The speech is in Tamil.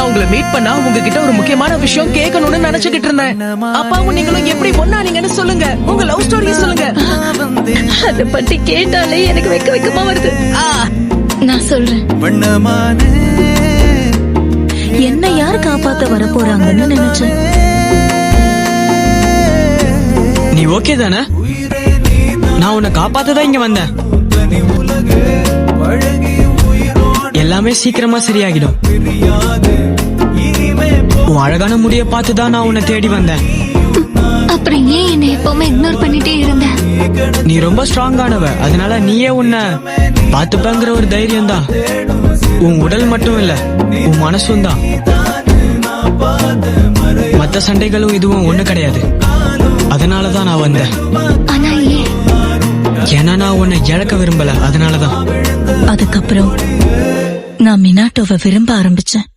நான் உங்களை மீட் பண்ணா உங்ககிட்ட ஒரு முக்கியமான விஷயம் கேட்கணும்னு நினைச்சுக்கிட்டு இருந்தேன். அப்பாவும் நீங்களும் எப்படி ஒண்ணானீங்கன்னு சொல்லுங்க. உங்க லவ் ஸ்டோரியை சொல்லுங்க. அத பத்தி கேட்டாலே எனக்கு வெக்கமா வருது. நான் சொல்றேன். என்ன யார் காப்பாத்த வர போறாங்கன்னு நினைச்சேன். நீ ஓகே தானே? நான் உன்னை காப்பாத்ததான் இங்க வந்தேன். எல்லாமே சீக்கிரமா சரியாகிடும். உன் அழகான முடிய பார்த்துதான் நான் உன்னை தேடி வந்தேன். அப்புறம் ஏன் என்ன எப்பவுமே இக்னோர் பண்ணிட்டே இருந்த? நீ ரொம்ப ஸ்ட்ராங்கானவ, அதனால நீயே உன்னை பாத்துப்பங்கிற ஒரு தைரியம் தான். உன் உடல் மட்டும் இல்ல, உன் மனசும் தான். மத்த சண்டைகளும் இதுவும் ஒண்ணு கிடையாது. அதனாலதான் நான் வந்தேன். ஆனா ஏன்? ஏன்னா நான் உன்னை இழக்க விரும்பல, அதனாலதான். அதுக்கப்புறம் நான் மினாட்டோவை விரும்ப ஆரம்பிச்சேன்.